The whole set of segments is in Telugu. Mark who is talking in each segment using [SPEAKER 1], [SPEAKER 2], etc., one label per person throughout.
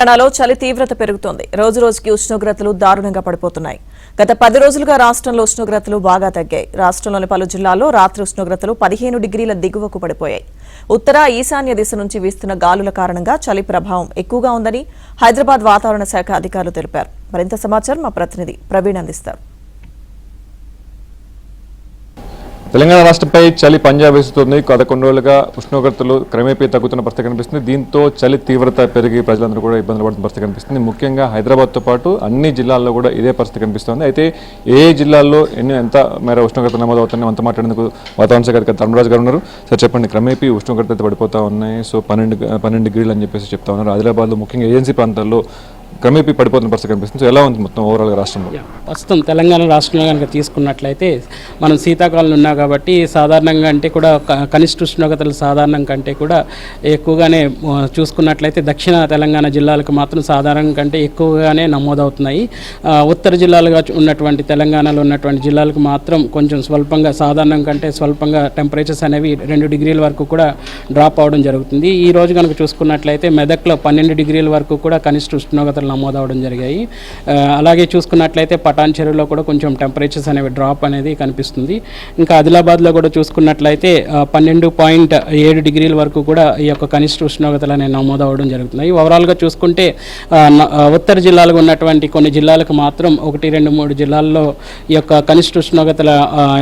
[SPEAKER 1] తెలంగాణలో చలి తీవ్రత పెరుగుతోంది. రోజు రోజుకి ఉష్ణోగ్రతలు దారుణంగా పడిపోతున్నాయి. గత 10 రోజులుగా రాష్ట్రంలో ఉష్ణోగ్రతలు బాగా తగ్గాయి. రాష్ట్రంలోని పలు జిల్లాల్లో రాత్రి ఉష్ణోగ్రతలు 15 డిగ్రీల దిగువకు పడిపోయాయి. ఉత్తర ఈశాన్య దిశ నుంచి వీస్తున్న గాలుల కారణంగా చలి ప్రభావం ఎక్కువగా ఉందని హైదరాబాద్ వాతావరణ శాఖ అధికారులు తెలిపారు. మరింత సమాచారం మా ప్రతినిధి ప్రవీణ్ అందిస్తారు.
[SPEAKER 2] తెలంగాణ రాష్ట్రంపై చలి పంజా వేస్తుంది. గత కొన్ని రోజులుగా ఉష్ణోగ్రతలు క్రమేపీ తగ్గుతున్న పరిస్థితి కనిపిస్తుంది. దీంతో చలి తీవ్రత పెరిగి ప్రజలందరూ కూడా ఇబ్బందులు పడుతున్న పరిస్థితి కనిపిస్తుంది. ముఖ్యంగా హైదరాబాద్తో పాటు అన్ని జిల్లాల్లో కూడా ఇదే పరిస్థితి కనిపిస్తుంది. అయితే ఏ జిల్లాల్లో ఎంత మేర ఉష్ణోగ్రత నమోదవుతున్నాయి అంత మాట్లాడేందుకు వాతావరణ శాఖ అధికారి ధర్మరాజు గారు ఉన్నారు. సార్ చెప్పండి, క్రమేపీ ఉష్ణోగ్రత పడిపోతూ ఉన్నాయి. సో 12 డిగ్రీలు అని చెప్పేసి చెప్తా ఉన్నారు. ఆదిలాబాద్లో ముఖ్యంగా ఏజెన్సీ ప్రాంతాల్లో క్రమేపీ పడిపోతున్న పరిస్థితి కనిపిస్తుంది. ఎలా ఉంది మొత్తం ఓవరాల్గా రాష్ట్రంలో?
[SPEAKER 3] ప్రస్తుతం తెలంగాణ రాష్ట్రంలో కనుక తీసుకున్నట్లయితే మనం శీతాకాలంలో ఉన్నాం కాబట్టి సాధారణంగా అంటే కూడా కనిష్ట ఉష్ణోగ్రతలు సాధారణం కంటే కూడా ఎక్కువగానే చూసుకున్నట్లయితే దక్షిణ తెలంగాణ జిల్లాలకు మాత్రం సాధారణం కంటే ఎక్కువగానే నమోదవుతున్నాయి. ఉత్తర జిల్లాలుగా ఉన్నటువంటి తెలంగాణలో ఉన్నటువంటి జిల్లాలకు మాత్రం కొంచెం స్వల్పంగా సాధారణం కంటే స్వల్పంగా టెంపరేచర్స్ అనేవి 2 డిగ్రీల వరకు కూడా డ్రాప్ అవడం జరుగుతుంది. ఈ రోజు కనుక చూసుకున్నట్లయితే మెదక్లో 12 డిగ్రీల వరకు కూడా కనిష్ట ఉష్ణోగ్రతలు నమోదవడం జరిగాయి. అలాగే చూసుకున్నట్లయితే పటాన్ చెరువులో కూడా కొంచెం టెంపరేచర్స్ అనేవి డ్రాప్ అనేది కనిపిస్తుంది. ఇంకా ఆదిలాబాద్లో కూడా చూసుకున్నట్లయితే 12.7 డిగ్రీల వరకు కూడా ఈ యొక్క కనిష్ట ఉష్ణోగ్రతలు అనేవి నమోదవడం జరుగుతున్నాయి. ఓవరాల్గా చూసుకుంటే ఉత్తర జిల్లాలో ఉన్నటువంటి కొన్ని జిల్లాలకు మాత్రం 1, 2, 3 జిల్లాల్లో ఈ యొక్క కనిష్ట ఉష్ణోగ్రతల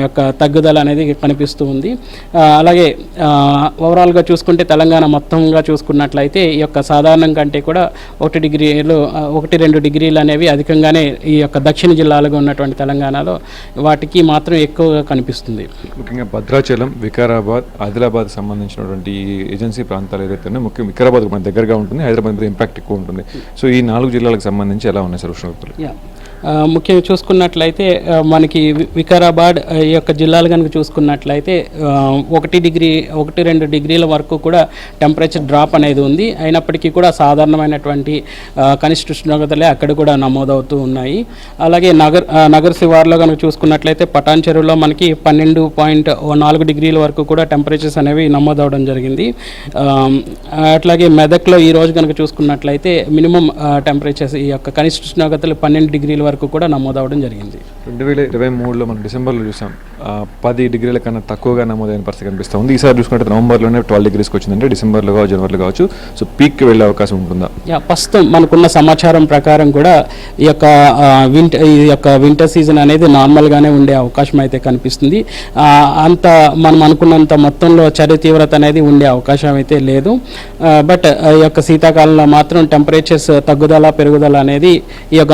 [SPEAKER 3] యొక్క తగ్గుదల అనేది కనిపిస్తూ ఉంది. అలాగే ఓవరాల్గా చూసుకుంటే తెలంగాణ మొత్తంగా చూసుకున్నట్లయితే ఈ యొక్క సాధారణం కంటే కూడా 1-2 డిగ్రీలు అనేవి అధికంగానే ఈ యొక్క దక్షిణ జిల్లాలుగా ఉన్నటువంటి తెలంగాణలో వాటికి మాత్రం ఎక్కువగా కనిపిస్తుంది.
[SPEAKER 2] ముఖ్యంగా భద్రాచలం, వికారాబాద్, ఆదిలాబాద్ సంబంధించినటువంటి ఏజెన్సీ ప్రాంతాలు ఏదైతే ముఖ్యంగా వికారాబాద్ మన దగ్గరగా ఉంటుంది, హైదరాబాద్ మీద ఇంపాక్ట్ ఎక్కువ ఉంటుంది. సో ఈ 4 జిల్లాలకు సంబంధించి ఎలా ఉన్నాయి సార్ ఉష్ణోగ్రతలు?
[SPEAKER 3] ముఖ్యంగా చూసుకున్నట్లయితే మనకి వికారాబాద్ ఈ యొక్క జిల్లాలు కనుక చూసుకున్నట్లయితే 1-2 డిగ్రీల వరకు కూడా టెంపరేచర్ డ్రాప్ అనేది ఉంది. అయినప్పటికీ కూడా సాధారణమైనటువంటి కనిష్ట ఉష్ణోగ్రతలే అక్కడ కూడా నమోదవుతూ ఉన్నాయి. అలాగే నగర్ శివార్లో కనుక చూసుకున్నట్లయితే పటాన్ చెరువులో మనకి 12.4 డిగ్రీల వరకు కూడా టెంపరేచర్స్ అనేవి నమోదవడం జరిగింది. అట్లాగే మెదక్లో ఈ రోజు కనుక చూసుకున్నట్లయితే మినిమం టెంపరేచర్స్ ఈ యొక్క కనిష్ట ఉష్ణోగ్రతలు 12 డిగ్రీల వరకు కూడా నమోదవడం జరిగింది.
[SPEAKER 2] 2023లో మనం డిసెంబర్లో చూసాం 10 డిగ్రీల కన్నా తక్కువగా నమోదైన పరిస్థితి కనిపిస్తుంది. ఈసారి చూసుకుంటే నవంబర్లోనే 12 డిగ్రీస్కి వచ్చిందంటే డిసెంబర్లో కావచ్చు, జనవరిలో కావచ్చు. సో పీక్కి వెళ్ళే అవకాశం ఉంటుందా?
[SPEAKER 3] ప్రస్తుతం మనకున్న సమాచారం ప్రకారం కూడా ఈ యొక్క వింటర్ సీజన్ అనేది నార్మల్గానే ఉండే అవకాశం అయితే కనిపిస్తుంది. అంత మనం అనుకున్నంత మొత్తంలో చలి తీవ్రత అనేది ఉండే అవకాశం అయితే లేదు. బట్ ఈ యొక్క శీతాకాలంలో మాత్రం టెంపరేచర్స్ తగ్గుదల పెరుగుదల అనేది ఈ యొక్క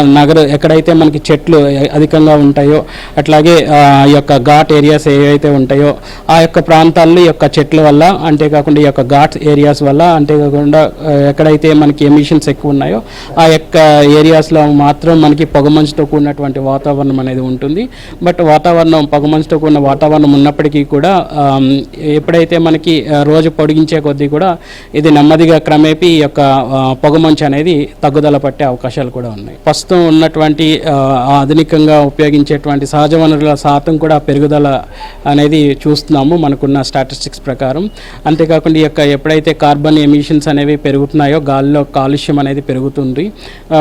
[SPEAKER 3] ఎక్కడైతే మనకి చెట్లు అధికంగా ఉంటాయో అట్లాగే ఈ యొక్క ఘాట్ ఏరియాస్ ఏవైతే ఉంటాయో ఆ యొక్క ప్రాంతాల్లో ఈ యొక్క చెట్ల వల్ల, అంతేకాకుండా ఈ యొక్క ఘాట్ ఏరియాస్ వల్ల, అంతేకాకుండా ఎక్కడైతే మనకి ఎమిషన్స్ ఎక్కువ ఉన్నాయో ఆ యొక్క ఏరియాస్లో మాత్రం మనకి పొగమంచుతో కూడినటువంటి వాతావరణం అనేది ఉంటుంది. బట్ పొగమంచుతో కూడిన వాతావరణం ఉన్నప్పటికీ కూడా ఎప్పుడైతే మనకి రోజు పొడిగించే కొద్దీ కూడా ఇది నెమ్మదిగా క్రమేపీ ఈ యొక్క పొగమంచు అనేది తగ్గుదల పట్టే అవకాశాలు కూడా ఉన్నాయి. ప్రస్తుతం ఉన్నటువంటి ఆధునికంగా ఉపయోగించేటువంటి సహజ వనరుల శాతం కూడా పెరుగుదల అనేది చూస్తున్నాము మనకున్న స్టాటిస్టిక్స్ ప్రకారం. అంతేకాకుండా ఈ యొక్క ఎప్పుడైతే కార్బన్ ఎమిషన్స్ అనేవి పెరుగుతున్నాయో గాలిలో కాలుష్యం అనేది పెరుగుతుంది.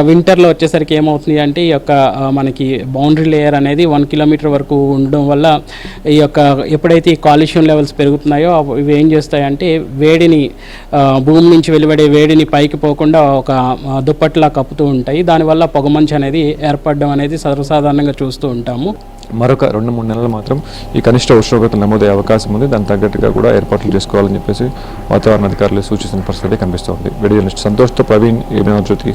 [SPEAKER 3] వింటర్లో వచ్చేసరికి ఏమవుతుంది అంటే ఈ యొక్క మనకి బౌండరీ లేయర్ అనేది 1 కిలోమీటర్ వరకు ఉండడం వల్ల ఈ యొక్క ఎప్పుడైతే ఈ కాలుష్యం లెవెల్స్ పెరుగుతున్నాయో ఇవి ఏం చేస్తాయంటే వేడిని భూమి నుంచి వెలువడే వేడిని పైకి పోకుండా ఒక దుప్పట్లా కప్పుతూ ఉంటాయి. దానివల్ల పొగమంచు అనేది ఏర్పడడం అనేది సర్వసాధారణంగా చూస్తూ ఉంటాము.
[SPEAKER 2] మరొక 2-3 నెలలు మాత్రం ఈ కనిష్ట ఉష్ణోగ్రతలు నమోదయ్యే అవకాశం ఉంది. దానికి తగ్గట్టుగా కూడా ఏర్పాట్లు చేసుకోవాలని చెప్పేసి వాతావరణ అధికారులు సూచిస్తున్న పరిస్థితి కనిపిస్తోంది. వీడియో జర్నలిస్ట్ సంతోష్తో ప్రవీణ్, జ్యోతి.